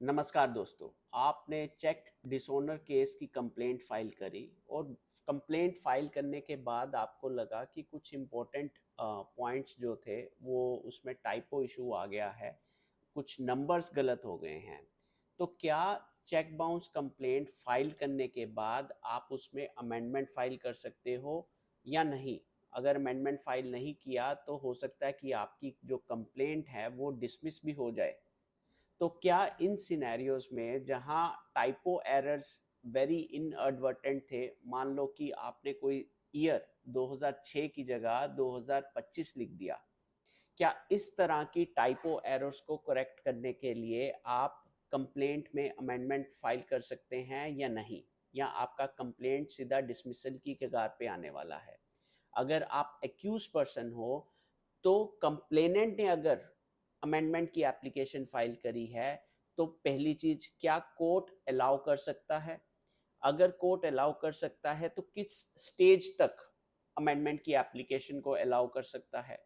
नमस्कार दोस्तों। आपने चेक डिसऑनर केस की कंप्लेंट फाइल करी और कंप्लेंट फाइल करने के बाद आपको लगा कि कुछ इम्पोर्टेंट पॉइंट्स जो थे वो उसमें टाइपो इशू आ गया है, कुछ नंबर्स गलत हो गए हैं। तो क्या चेक बाउंस कंप्लेंट फाइल करने के बाद आप उसमें अमेंडमेंट फाइल कर सकते हो या नहीं? अगर अमेंडमेंट फाइल नहीं किया तो हो सकता है कि आपकी जो कंप्लेंट है वो डिसमिस भी हो जाए। तो क्या इन सिनेरियोज में जहां टाइपो एरर्स वेरी इनअडवर्टेंट थे, मान लो कि आपने कोई ईयर 2006 की जगह 2025 लिख दिया, क्या इस तरह की टाइपो एरर्स को करेक्ट करने के लिए आप कंप्लेंट में अमेंडमेंट फाइल कर सकते हैं या नहीं, या आपका कंप्लेंट सीधा डिसमिसल की कगार पे आने वाला है? अगर आप एक्यूज पर्सन हो तो कंप्लेनेंट ने अगर अमेंडमेंट की एप्लीकेशन फाइल करी है तो पहली चीज, क्या कोर्ट अलाउ कर सकता है? अगर कोर्ट अलाउ कर सकता है तो किस स्टेज तक अमेंडमेंट की एप्लीकेशन को अलाउ कर सकता है?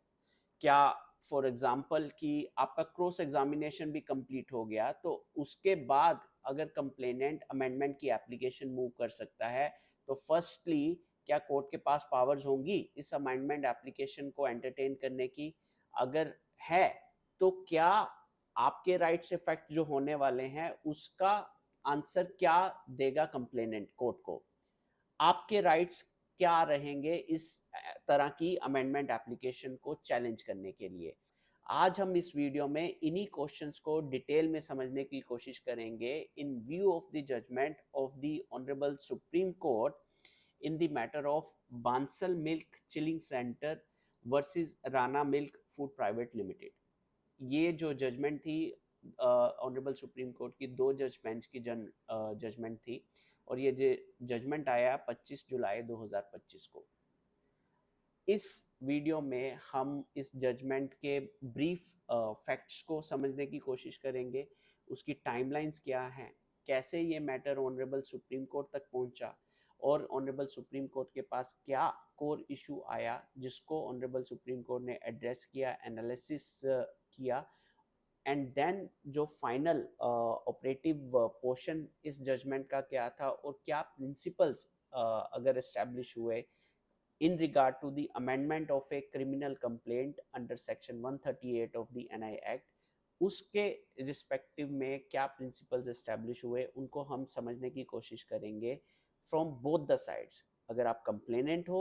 क्या फॉर एग्जांपल कि आपका क्रॉस एग्जामिनेशन भी कंप्लीट हो गया तो उसके बाद अगर कंप्लेनेंट अमेंडमेंट की एप्लीकेशन मूव कर सकता है, तो फर्स्टली क्या कोर्ट के पास पावर्स होंगी इस अमेंडमेंट एप्लीकेशन को एंटरटेन करने की? अगर है तो क्या आपके राइट्स इफेक्ट जो होने वाले हैं उसका आंसर क्या देगा कंप्लेनेंट कोर्ट को? आपके राइट्स क्या रहेंगे इस तरह की अमेंडमेंट एप्लीकेशन को चैलेंज करने के लिए? आज हम इस वीडियो में इन्हीं क्वेश्चंस को डिटेल में समझने की कोशिश करेंगे in view of the judgement of the honourable supreme court in the matter of Bansal milk chilling centre versus Rana milk food private limited. ये जो जजमेंट थी ऑनरेबल सुप्रीम कोर्ट की दो जज बेंच की जजमेंट थी, और ये जजमेंट आया 25 जुलाई 2025 को। इस वीडियो में हम इस जजमेंट के ब्रीफ फैक्ट्स को समझने की कोशिश करेंगे, उसकी टाइमलाइंस क्या हैं, कैसे ये मैटर ऑनरेबल सुप्रीम कोर्ट तक पहुंचा, और ऑनरेबल सुप्रीम कोर्ट के पास क्या कोर इशू आया जिसको ऑनरेबल सुप्रीम कोर्ट ने एड्रेस किया, एनालिसिस किया, एंड देन जो फाइनल ऑपरेटिव पोर्शन इस जजमेंट का क्या था और क्या प्रिंसिपल्स अगर एस्टेब्लिश हुए in regard to the amendment of a criminal complaint under section 138 of the NI Act, उसके रिस्पेक्टिव में क्या प्रिंसिपल्स एस्टेब्लिश हुए उनको हम समझने की कोशिश करेंगे फ्रॉम बोथ द साइड्स। अगर आप कंप्लेनेंट हो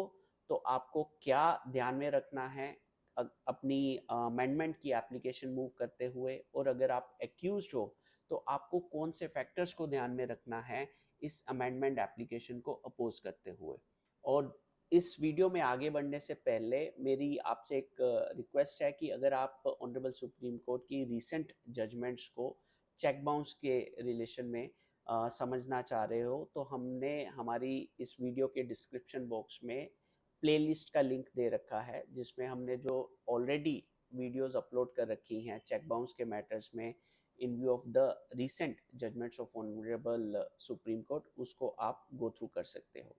तो आपको क्या ध्यान में रखना है अपनी अमेंडमेंट की एप्लीकेशन मूव करते हुए, और अगर आप एक्यूज हो तो आपको कौन से फैक्टर्स को ध्यान में रखना है इस अमेंडमेंट एप्लीकेशन को अपोज करते हुए। और इस वीडियो में आगे बढ़ने से पहले मेरी आपसे एक रिक्वेस्ट है कि अगर आप ऑनरेबल सुप्रीम कोर्ट की रीसेंट जजमेंट्स को चेक बाउंस के रिलेशन में समझना चाह रहे हो तो हमने हमारी इस वीडियो के डिस्क्रिप्शन बॉक्स में प्लेलिस्ट का लिंक दे रखा है, जिसमें हमने जो ऑलरेडी वीडियोस अपलोड कर रखी हैं चेक बाउंस के मैटर्स में इन view of the recent judgements of honourable supreme court, उसको आप गो थ्रू कर सकते हो।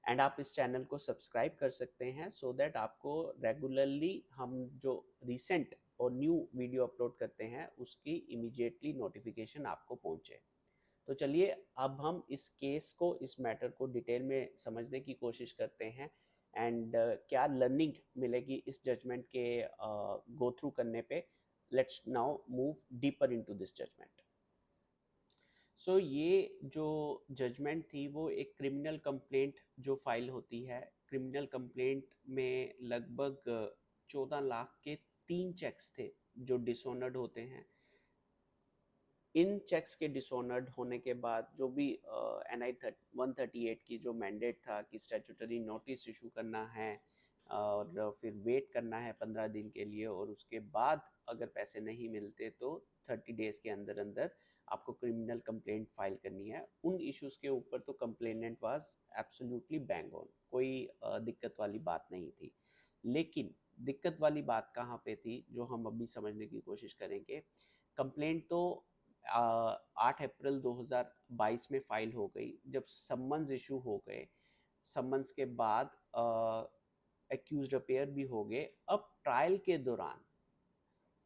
एंड आप इस चैनल को सब्सक्राइब कर सकते हैं सो दैट आपको रेगुलरली हम जो रिसेंट और न्यू वीडियो अपलोड करते हैं उसकी इमीडिएटली नोटिफिकेशन आपको पहुंचे। तो चलिए अब हम इस केस को, इस मैटर को डिटेल में समझने की कोशिश करते हैं, एंड क्या लर्निंग मिलेगी इस जजमेंट के गो थ्रू करने पे। Let's now move deeper into this judgment. So ये जो जजमेंट थी वो एक क्रिमिनल कंप्लेंट जो फाइल होती है, क्रिमिनल कंप्लेंट में लगभग 14 लाख के 3 चेक्स थे जो डिसऑनर्ड होते हैं। इन चेक्स के डिसऑनर्ड होने के बाद जो भी NI 138 की जो मैंडेट था कि स्टैट्यूटरी नोटिस इशू करना है और फिर वेट करना है 15 दिन के लिए, और उसके बाद अगर पैसे नहीं मिलते तो 30 डेज के अंदर अंदर आपको क्रिमिनल कंप्लेंट फाइल करनी है। उन इश्यूज के ऊपर तो complainant was absolutely bang on, कोई दिक्कत वाली बात नहीं थी। लेकिन दिक्कत वाली बात कहाँ पे थी जो हम अभी समझने की कोशिश करेंगे। कंप्लेंट तो 8 अप्रैल 2022 में फाइल हो गई, जब सम्मन्स इशू हो गए, सम्मन्स के बाद एक्यूज्ड अपेयर भी हो गए। अब ट्रायल के दौरान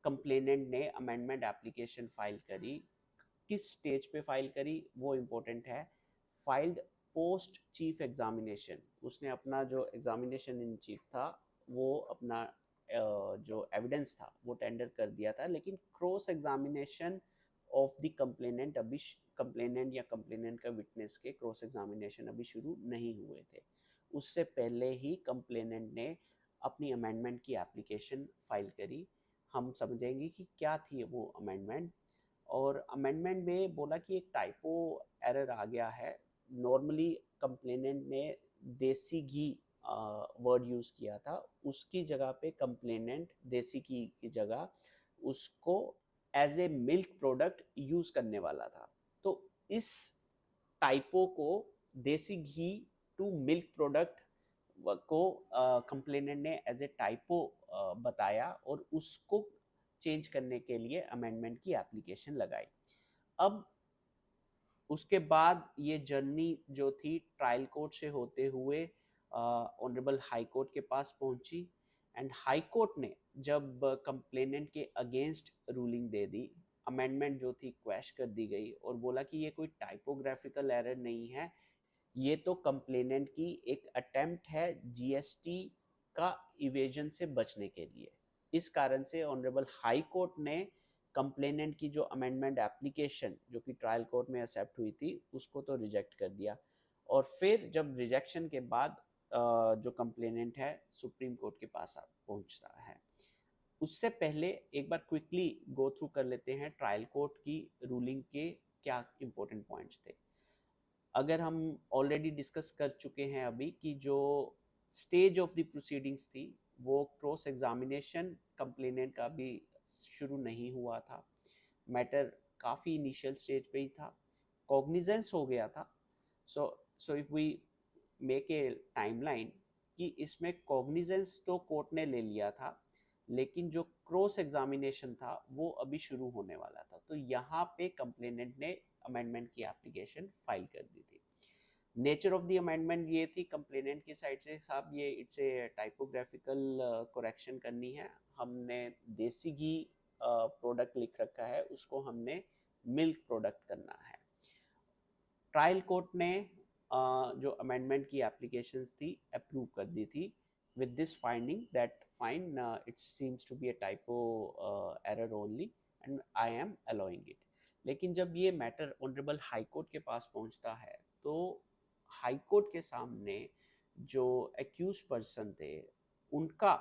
कंप्लेनेंट ने अमेंडमेंट एप्लीकेशन फाइल करी किस स्टेज पे फाइल करी वो इम्पोर्टेंट है। फाइल्ड पोस्ट चीफ एग्जामिनेशन, उसने अपना जो एग्जामिनेशन इन चीफ था वो अपना जो एविडेंस था वो टेंडर कर दिया था, लेकिन cross examination of the complainant अभी कंप्लेनेंट या कंप्लेनेंट का विटनेस के क्रॉस एग्जामिनेशन अभी शुरू नहीं हुए थे। उससे पहले ही कंप्लेनेंट ने अपनी अमेंडमेंट की एप्लीकेशन फाइल करी। हम समझेंगे कि क्या थी वो अमेंडमेंट। और अमेंडमेंट में बोला कि एक टाइपो एरर आ गया है। नॉर्मली कंप्लेनेंट ने देसी घी वर्ड यूज़ किया था, उसकी जगह पे कंप्लेनेंट देसी घी की जगह उसको as a milk product use करने वाला था। तो इस टाइपो को, देसी घी टू मिल्क प्रोडक्ट को कंप्लेनेंट ने एज ए टाइपो बताया और उसको चेंज करने के लिए अमेंडमेंट की एप्लीकेशन लगाई। अब उसके बाद ये जर्नी जो थी ट्रायल कोर्ट से होते हुए ऑनरेबल हाई कोर्ट के पास पहुंची। एंड हाई कोर्ट ने जब कंप्लेनेंट के अगेंस्ट रूलिंग दे दी, अमेंडमेंट जो थी क्वैश कर दी गई और बोला कि ये कोई टाइपोग्राफिकल एरर नहीं है, ये तो कंप्लेनेंट की एक अटेम्प्ट है जीएसटी का इवेजन से बचने के लिए। इस कारण से ऑनरेबल हाई कोर्ट ने कंप्लेनेंट की जो अमेंडमेंट एप्लीकेशन जो कि ट्रायल कोर्ट में एक्सेप्ट हुई थी उसको तो रिजेक्ट कर दिया। और फिर जब रिजेक्शन के बाद जो कंप्लेनेंट है सुप्रीम कोर्ट के पास पहुंचता है। उससे पहले एक बार क्विकली गो थ्रू कर लेते हैं ट्रायल कोर्ट की रूलिंग के क्या इंपॉर्टेंट पॉइंट्स थे। अगर हम ऑलरेडी डिस्कस कर चुके हैं अभी कि जो स्टेज ऑफ द प्रोसीडिंग्स थी वो क्रॉस एग्जामिनेशन कंप्लेनेंट का भी शुरू नहीं हुआ था। मैटर काफ़ी इनिशियल स्टेज पे ही था, कॉग्निजेंस हो गया था। So if we make a timeline कि इसमें कॉग्निजेंस तो कोर्ट ने ले लिया था, लेकिन जो क्रॉस एग्जामिनेशन था वो अभी शुरू होने वाला था। तो यहाँ पे कंप्लेनेंट ने अमेंडमेंट की एप्लीकेशन फाइल कर दी थी। नेचर ऑफ द अमेंडमेंट ये थी कंप्लेनेंट की साइड से, साहब ये इट्स ए टाइपोग्राफिकल करेक्शन करनी है, हमने देसी घी प्रोडक्ट लिख रखा है उसको हमने मिल्क प्रोडक्ट करना है। ट्रायल कोर्ट ने जो अमेंडमेंट की एप्लीकेशंस थी अप्रूव कर दी थी with this finding that fine it seems to be a typo error only and I am allowing it. लेकिन जब ये मैटर ऑनरेबल हाई कोर्ट के पास पहुंचता है तो हाई कोर्ट के सामने जो एक्यूज पर्सन थे उनका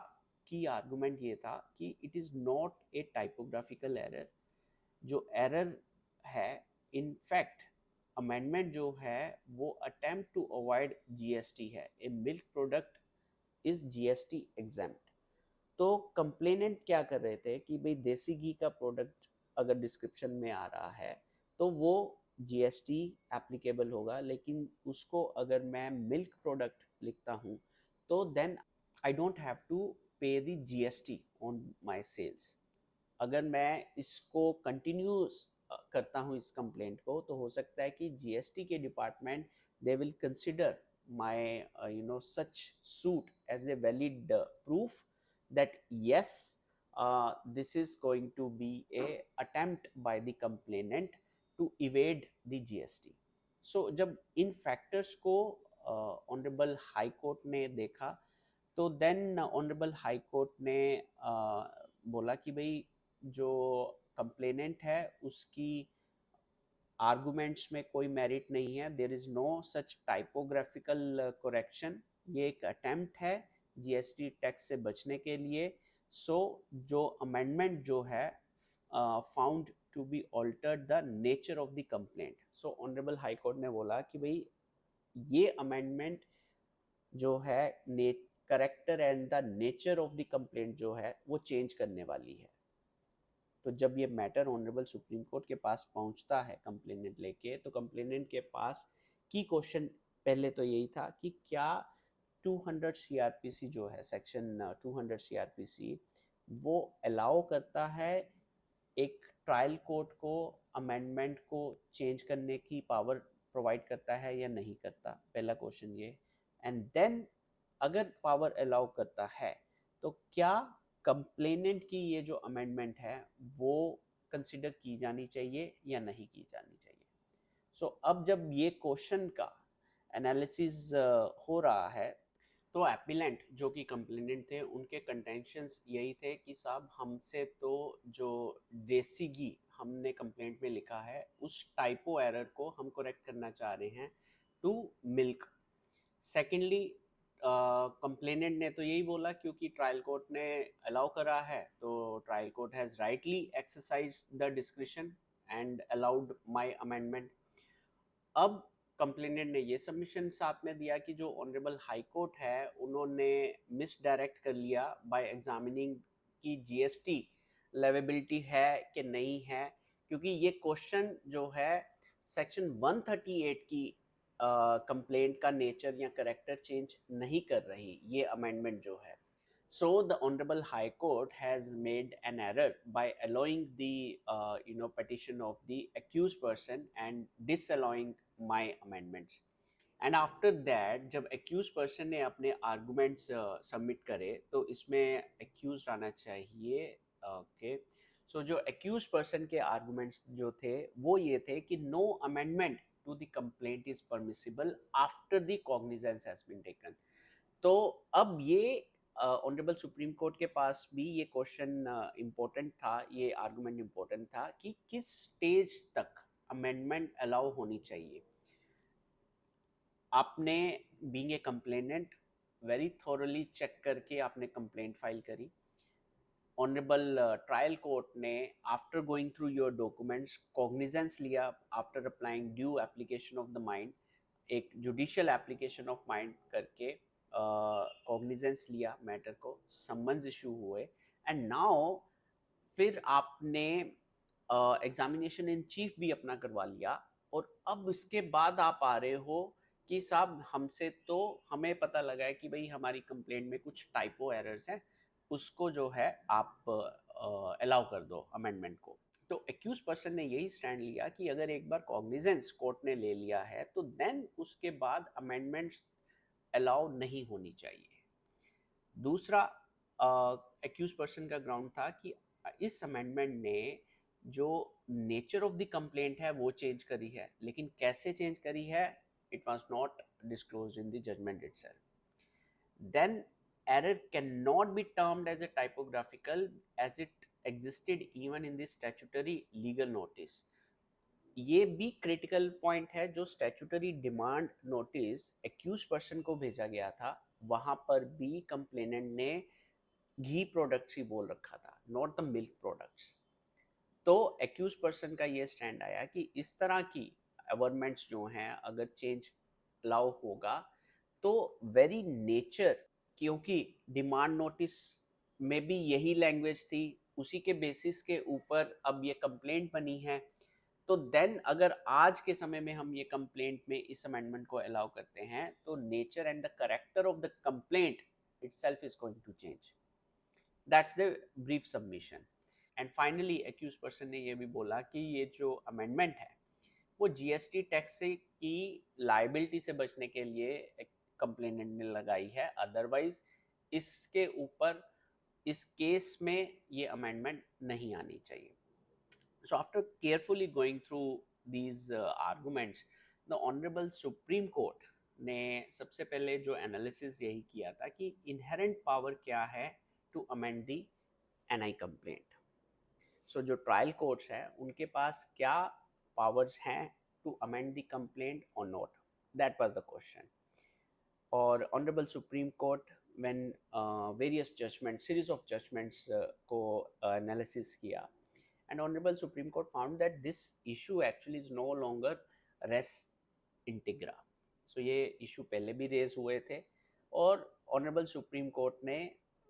की आर्गुमेंट ये था कि it is not a typographical error. जो एरर है इनफैक्ट अमेंडमेंट जो है वो अटेम्प्ट टू अवॉइड जीएसटी है। A milk product is GST exempt. तो कंप्लेनेंट क्या कर रहे थे कि भाई देसी घी का प्रोडक्ट अगर डिस्क्रिप्शन में आ रहा है तो वो जीएसटी एप्लीकेबल होगा, लेकिन उसको अगर मैं मिल्क प्रोडक्ट लिखता हूँ तो then I don't have to pay the GST on my sales. अगर मैं इसको कंटिन्यूस करता हूँ इस कंप्लेंट को तो हो सकता है कि जीएसटी के department they will consider my such suit as a valid proof that yes this is going to be a attempt by the complainant to evade the GST। so जब इन फैक्टर्स को honourable high court ने देखा तो then honourable high court ने बोला कि भाई जो कंप्लेनेंट है उसकी आर्गुमेंट्स में कोई मेरिट नहीं है, there is no such typographical correction, ये एक अटेम्प्ट है जीएसटी टैक्स से बचने के लिए। सो जो अमेंडमेंट जो है found to be altered the nature of the complaint. So honourable high court ने बोला कि भाई ये अमेंडमेंट जो है character and the nature of the complaint जो है वो चेंज करने वाली है। तो जब ये मैटर ऑनरेबल सुप्रीम कोर्ट के पास पहुंचता है कंप्लेनेंट लेके, तो कंप्लेनेंट के पास की क्वेश्चन पहले तो यही था कि क्या 200 सीआरपीसी जो है सेक्शन 200 सीआरपीसी वो अलाउ करता है एक ट्रायल कोर्ट को अमेंडमेंट को चेंज करने की पावर प्रोवाइड करता है या नहीं करता, पहला क्वेश्चन ये। एंड देन अगर पावर अलाउ करता है तो क्या कंप्लेनेंट की ये जो अमेंडमेंट है वो कंसिडर की जानी चाहिए या नहीं की जानी चाहिए। सो अब जब ये क्वेश्चन का एनालिसिस हो रहा है, तो एपिलेंट जो कि कंप्लेनेंट थे, उनके कंटेंशंस यही थे कि साहब हमसे तो जो देसी घी हमने कंप्लेंट में लिखा है उस टाइपो एरर को हम करेक्ट करना चाह रहे हैं टू मिल्क। सेकेंडली कंप्लेनेंट ने तो यही बोला क्योंकि ट्रायल कोर्ट ने अलाउ करा है, तो trial court has rightly exercise the discretion and allowed my amendment. अब कंप्लेनेंट ने ये सबमिशन साथ में दिया कि जो ऑनरेबल हाई कोर्ट है उन्होंने मिसडायरेक्ट कर लिया बाय एग्जामिनिंग कि जीएसटी लेवेबिलिटी है कि नहीं है, क्योंकि ये क्वेश्चन जो है सेक्शन 138 की कंप्लेंट का नेचर या करेक्टर चेंज नहीं कर रही ये अमेंडमेंट जो है। So the Honorable High Court has made an error by allowing the petition of the accused person and disallowing my amendments. And after that, जब accused person ने अपने arguments submit करे तो इसमें accused आना चाहिए। okay. So जो accused person के arguments जो थे वो ये थे कि no amendment to the complaint is permissible after the cognizance has been taken। तो अब ये ऑनरेबल सुप्रीम कोर्ट के पास भी ये क्वेश्चन इम्पोर्टेंट था, ये आर्गुमेंट इम्पोर्टेंट था कि किस स्टेज तक अमेंडमेंट अलाउ होनी चाहिए। आपने being a complainant very thoroughly check करके आपने कंप्लेंट फाइल करी। ऑनरेबल ट्रायल कोर्ट ने after going through your documents cognizance लिया, after applying due application of the mind, एक जुडिशियल एप्लीकेशन ऑफ माइंड करके कॉग्निजेंस लिया मैटर को, समन्स इशू हुए, एंड नाउ फिर आपने एग्जामिनेशन इन चीफ भी अपना करवा लिया, और अब इसके बाद आप आ रहे हो कि साहब हमसे तो हमें पता लगा है कि भाई हमारी कंप्लेंट में कुछ टाइपो एरर्स हैं, उसको जो है आप अलाउ कर दो अमेंडमेंट को। तो एक्यूज पर्सन ने यही स्टैंड लिया कि अगर एक बार कॉग्निजेंस कोर्ट ने ले लिया है तो देन उसके बाद अमेंडमेंट्स अलाउ नहीं होनी चाहिए। दूसरा एक्यूज पर्सन का ग्राउंड था कि इस अमेंडमेंट ने जो नेचर ऑफ द कंप्लेंट है वो चेंज करी है, लेकिन कैसे चेंज करी है it was not disclosed in the judgement itself. Then error cannot be termed as a typographical as it existed even in the statutory legal notice। ये भी क्रिटिकल पॉइंट है, जो statutory demand notice accused person को भेजा गया था वहां पर भी कंप्लेनेंट ने घी प्रोडक्ट्स ही बोल रखा था, नॉट द मिल्क प्रोडक्ट्स। तो एक्यूज पर्सन का ये स्टैंड आया कि इस तरह की अवर्मेंट्स जो हैं अगर चेंज अलाउ होगा तो वेरी नेचर, क्योंकि डिमांड नोटिस में भी यही लैंग्वेज थी, उसी के बेसिस के ऊपर अब ये कंप्लेंट बनी है, तो देन अगर आज के समय में हम ये कंप्लेंट में इस अमेंडमेंट को अलाउ करते हैं तो nature and the character of the complaint itself is going to change। that's the brief submission। And finally accused person ने ये भी बोला कि ये जो अमेंडमेंट है वो जीएसटी टैक्स से की लाइबिलिटी से बचने के लिए एक कंप्लेनेंट ने लगाई है, अदरवाइज इसके ऊपर इस केस में ये अमेंडमेंट नहीं आनी चाहिए। So after carefully going through these arguments, the Honorable Supreme Court ने सबसे पहले जो एनालिसिस यही किया था कि इनहेरेंट पावर क्या है to amend the NI complaint. So जो ट्रायल कोर्ट्स हैं उनके पास क्या पावर्स हैं टू अमेंड द कंप्लेंट और not, that was the question. और honourable supreme court when various judgment series of judgments को एनालिसिस किया, and honorable supreme court found that this issue actually is no longer res integra। so ये issue पहले भी raise हुए थे और honorable supreme court ने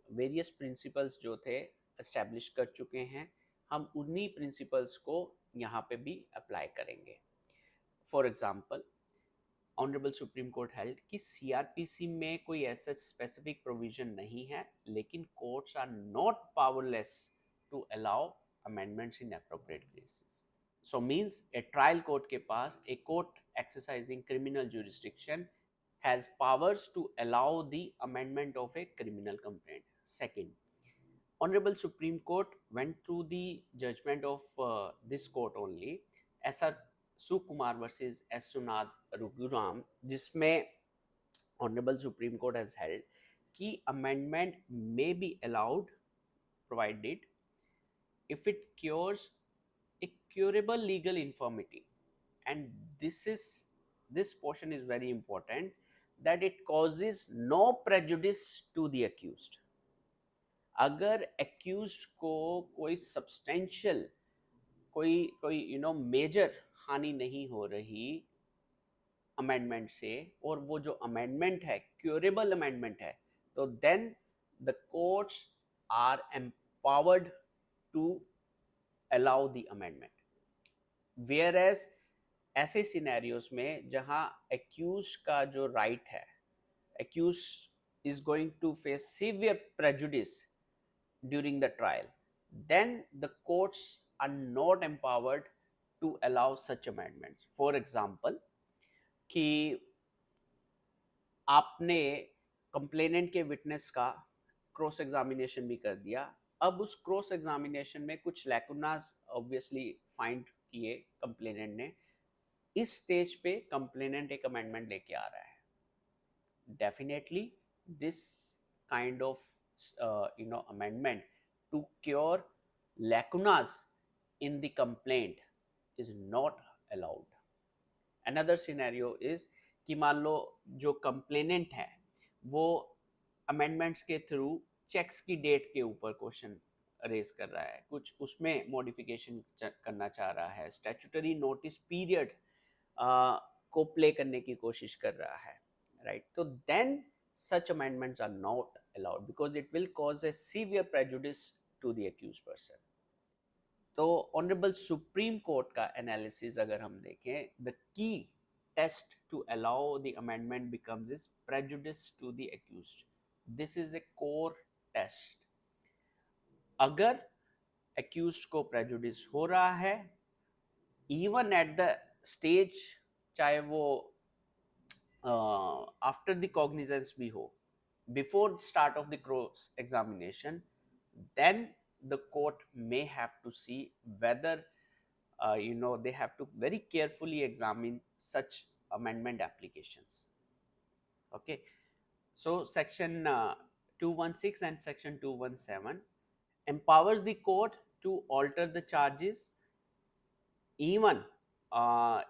various principles जो थे establish कर चुके हैं, हम उन्हीं principles को यहाँ पे भी apply करेंगे। for example honourable supreme court held कि सीआरपीसी में कोई ऐसा स्पेसिफिक प्रोविजन नहीं है, लेकिन courts are not powerless to allow amendments in appropriate cases. So means a trial court के पास, a court exercising criminal jurisdiction has powers to allow the amendment of a criminal complaint. Second, Honorable Supreme Court went through the judgment of this court only, SR Sukumar versus S. Sunad Raghuram, जिसमें Honorable Supreme Court has held कि amendment may be allowed provided if it cures a curable legal infirmity, and this portion is very important, that it causes no prejudice to the accused. अगर accused को कोई substantial, कोई कोई major हानि नहीं हो रही अमेंडमेंट से, और वो जो अमेंडमेंट है क्योरेबल अमेंडमेंट है, तो then the courts are empowered to allow the amendment. Whereas ऐसे सिनेरियोज में जहां एक्यूज का जो राइट है, accused is going to face severe prejudice during the trial, then the courts are not empowered to allow such amendments. For example, कि आपने complainant के witness का क्रॉस एग्जामिनेशन भी कर दिया, अब उस क्रॉस एग्जामिनेशन में कुछ लैकुनास ऑब्वियसली फाइंड किए कंप्लेनेंट ने, इस स्टेज पे कंप्लेनेंट एक अमेंडमेंट लेके आ रहा है. Definitely this kind of amendment to cure lacunas in the complaint is not allowed. Another scenario is कि मान लो जो कंप्लेनेंट है वो अमेंडमेंट्स के थ्रू चेक्स की डेट के ऊपर क्वेश्चन रेज कर रहा है, कुछ उसमें मॉडिफिकेशन करना चाह रहा है, स्टैट्यूटरी नोटिस पीरियड को प्ले करने की कोशिश कर रहा है, राइट? तो then such amendments are not allowed because it will cause a severe prejudice to the accused person. तो ऑनरेबल सुप्रीम कोर्ट का एनालिसिस अगर हम देखें, the key test to allow the amendment becomes is prejudice to the accused. This is a core test. अगर accused को prejudice हो रहा है इवन एट द स्टेज, चाहे वो आफ्टर द कॉग्निजेंस भी हो, before start of the cross examination, then the court may have to see whether they have to very carefully examine such amendment applications. Okay, so section 216 and section 217 empowers the court to alter the charges, even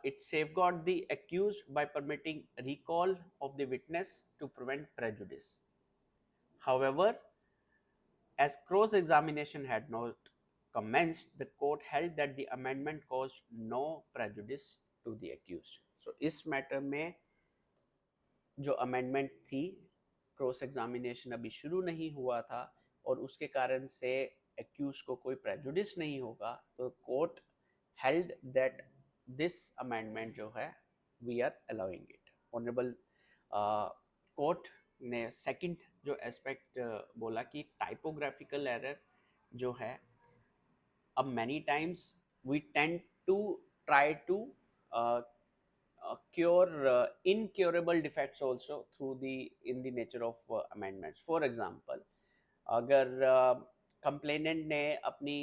it safeguards the accused by permitting recall of the witness to prevent prejudice. However, as cross-examination had not commenced, the court held that the amendment caused no prejudice to the accused. So इस matter में जो amendment थी, cross examination अभी शुरू नहीं हुआ था और उसके कारण से एक्यूज को कोई प्रेजुडिस नहीं होगा, तो court held that this amendment जो है we are allowing it. Honourable court ने सेकंड जो एस्पेक्ट बोला कि टाइपोग्राफिकल एरर जो है, अब many times we tend to try to cure incurable defects also through the in the nature of amendments. For example, अगर कंप्लेनेंट ने अपनी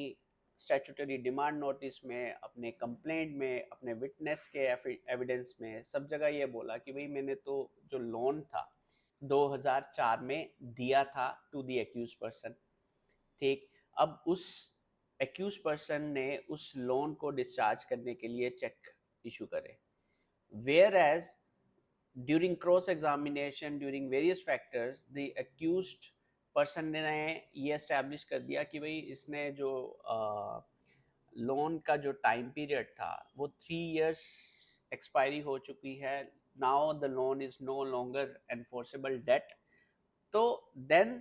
स्टैट्यूटरी डिमांड नोटिस में, अपने कंप्लेंट में, अपने विटनेस के एविडेंस में सब जगह ये बोला कि भाई मैंने तो जो लोन था 2004 में दिया था टू द एक्यूज पर्सन, ठीक, अब उस एक्यूज पर्सन ने उस लोन को डिस्चार्ज करने के लिए चेक इशू करे, whereas during cross examination during various factors the accused person ने ये एस्टैब्लिश कर दिया कि भाई इसने जो लोन का जो टाइम पीरियड था वो 3 years एक्सपायरी हो चुकी है, now the loan is no longer enforceable debt. तो देन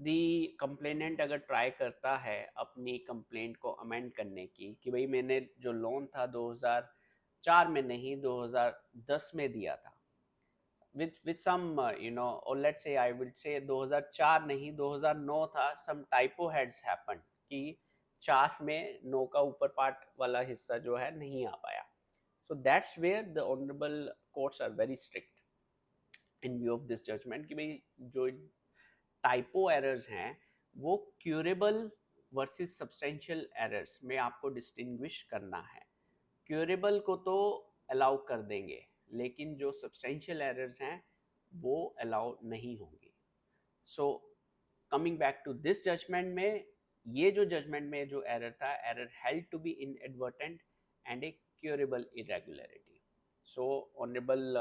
दी कंप्लेनेंट अगर ट्राई करता है अपनी कंप्लेंट को अमेंड करने की कि भाई मैंने जो लोन था 2004 में नहीं 2010 में दिया था, with some or let's say I would say 2004 नहीं 2009 था, some typo heads happened कि 4 में 9 का ऊपर पार्ट वाला हिस्सा जो है नहीं आ पाया. So that's where the honorable courts are very strict in view of this judgment कि भाई जो टाइपो एरर्स हैं वो क्यूरेबल वर्सेस सब्सटेंशियल एरर्स में आपको डिस्टिंग्विश करना है। क्यूरेबल को तो अलाउ कर देंगे, लेकिन जो सब्सटेंशियल एरर्स हैं वो अलाउ नहीं होंगी। So coming back to this judgment में, ये जो जजमेंट में जो एरर था, error held to be inadvertent and a curable irregularity. So honourable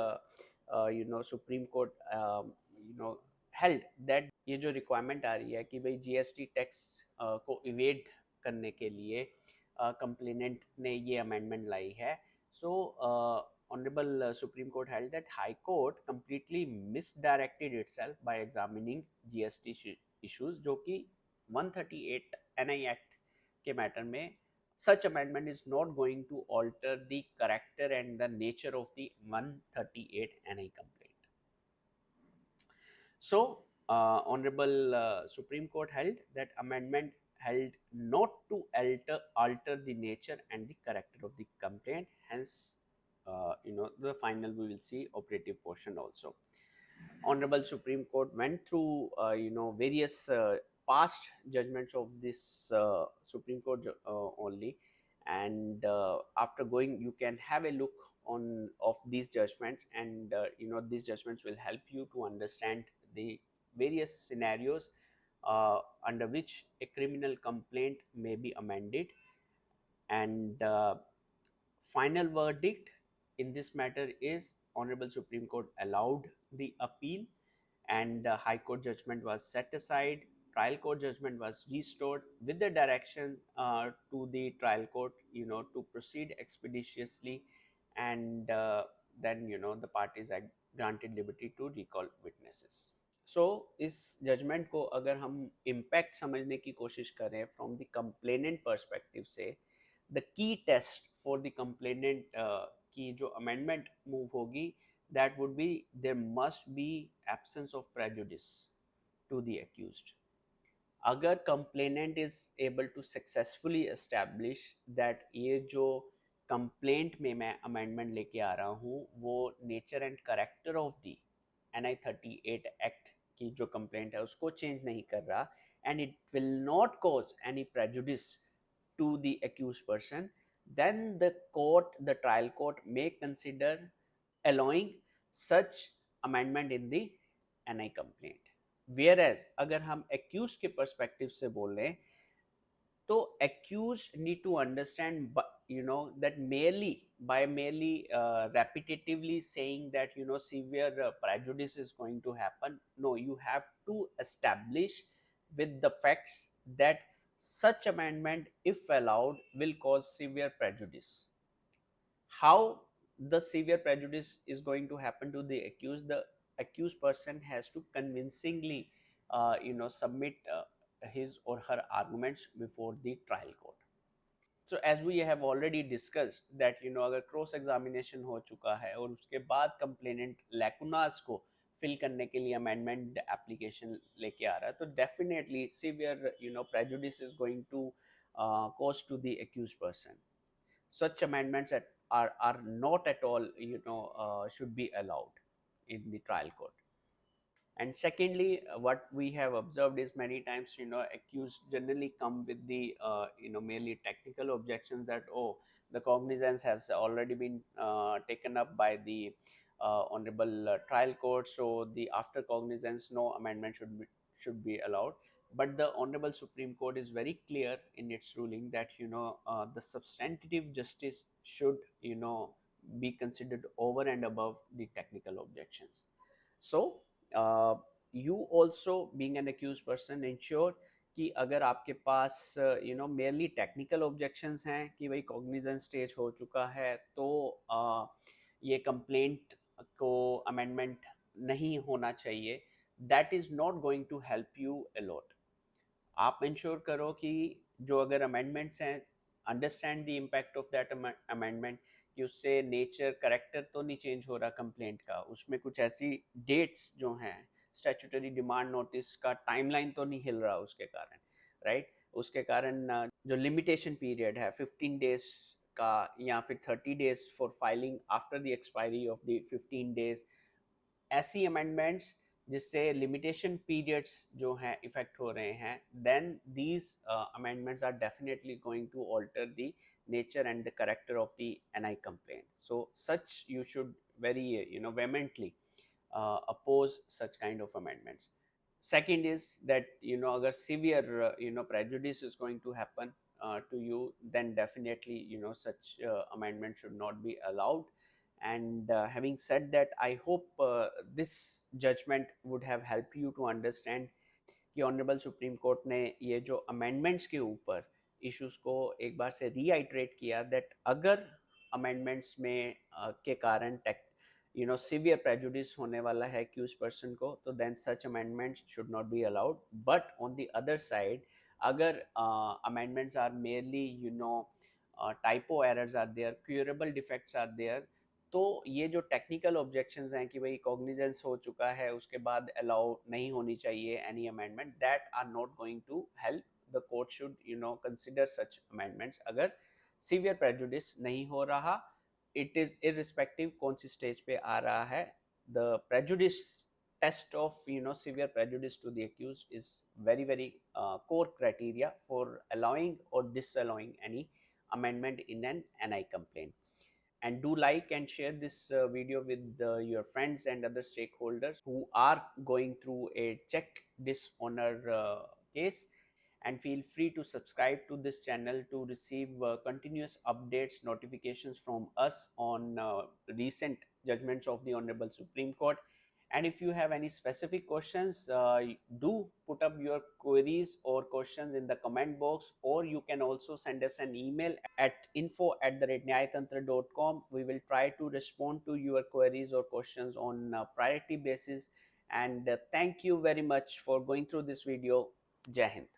supreme court held that ये जो रिक्वायरमेंट आ रही है कि भाई जीएसटी टैक्स को इवेड करने के लिए कंप्लेनेंट ने ये अमेंडमेंट लाई है। सो Honorable Supreme Court held that High Court completely misdirected itself by examining GST issues, जो कि 138 NI Act के मैटर में such amendment is not going to alter the character and the nature of the 138 NI complaint. So, Honorable Supreme Court held that amendment held not to alter the nature and the character of the complaint. Hence, the final we will see operative portion also. Honorable Supreme Court went through various past judgments of this Supreme Court only, and after going, you can have a look on of these judgments, and these judgments will help you to understand the various scenarios under which a criminal complaint may be amended. And final verdict in this matter is Honorable Supreme Court allowed the appeal, and High Court judgment was set aside. Trial court judgment was restored with the directions to the trial court, to proceed expeditiously, and then the parties are granted liberty to recall witnesses. सो इस judgement को अगर हम impact समझने की कोशिश करें from the complainant perspective से, the key test for the complainant की जो अमेंडमेंट मूव होगी, that would be there must be absence of prejudice to the accused. अगर complainant is able to successfully establish that ये जो complaint में मैं amendment लेके आ रहा हूँ वो nature and character of the NI 38 act की जो कंप्लेंट है उसको चेंज नहीं कर रहा, and it will not cause any prejudice to the accused person, then the court, the trial court may consider allowing such amendment in the NI complaint. Whereas अगर हम accused के perspective से बोलें तो accused need to understand that merely repetitively saying that severe prejudice is going to happen. No, you have to establish with the facts that such amendment, if allowed, will cause severe prejudice. How the severe prejudice is going to happen to the accused person has to convincingly submit his or her arguments before the trial court. So as we have already discussed that अगर cross examination हो चुका है और उसके बाद complainant लैकुनास को fill करने के लिए अमेंडमेंट एप्लीकेशन लेके आ रहा है, तो definitely severe prejudice is going to cause to the accused person. Such amendments are not at all should be allowed in the trial court. And secondly, what we have observed is many times accused generally come with the merely technical objections that, oh, the cognizance has already been taken up by the honorable trial court, so the after cognizance no amendment should be allowed. But the honorable Supreme Court is very clear in its ruling that the substantive justice should be considered over and above the technical objections. So you also being an accused person ensure कि अगर आपके पास merely technical objections हैं कि भाई cognizance stage हो चुका है तो ये complaint को amendment नहीं होना चाहिए, that is not going to help you a lot. आप इंश्योर करो कि जो अगर अमेंडमेंट्स हैं, understand the impact of that amendment, कि उससे नेचर करेक्टर तो नहीं चेंज हो रहा कंप्लेंट का, उसमें कुछ ऐसी डेट्स जो हैं स्टैट्यूटरी डिमांड नोटिस का टाइमलाइन तो नहीं हिल रहा उसके कारण, राइट? उसके कारण जो लिमिटेशन पीरियड है 15 डेज का या फिर 30 days for filing after the expiry of the 15 days, ऐसी अमेंडमेंट्स जिससे लिमिटेशन पीरियड्स जो हैं इफेक्ट हो रहे हैं, then these amendments are definitely going to alter the nature and the character of the NI complaint. So such you should very vehemently oppose such kind of amendments. Second is that agar severe prejudice is going to happen to you, then definitely such amendment should not be allowed. And having said that, I hope this judgment would have helped you to understand कि honourable supreme court ने ये जो amendments के ऊपर issues को एक बार से रीआइट्रेट किया दैट अगर अमेंडमेंट्स में के कारण सिवियर प्रेजुडिस होने वाला है एक्यूज पर्सन को, तो then such amendments should not be allowed. But on the other side, अगर amendments are merely typo errors are there, curable defects are there, तो ये जो टेक्निकल ऑब्जेक्शंस हैं कि भाई कॉग्निजेंस हो चुका है उसके बाद अलाउ नहीं होनी चाहिए any amendment, that are not going to help. The court should consider such amendments अगर सीवियर प्रेजुडिस नहीं हो रहा. इट इज इररिस्पेक्टिव कौन सी स्टेज पे आ रहा है, the prejudice test of severe prejudice to the accused is very very core criteria for allowing or disallowing any amendment in an NI complaint. And do like and share this video with your friends and other stakeholders who are going through a check dishonor case. And feel free to subscribe to this channel to receive continuous updates, notifications from us on recent judgments of the Honorable Supreme Court. And if you have any specific questions, do put up your queries or questions in the comment box, or you can also send us an email at info@nyayatantra.com. We will try to respond to your queries or questions on priority basis. And thank you very much for going through this video. Jai Hind.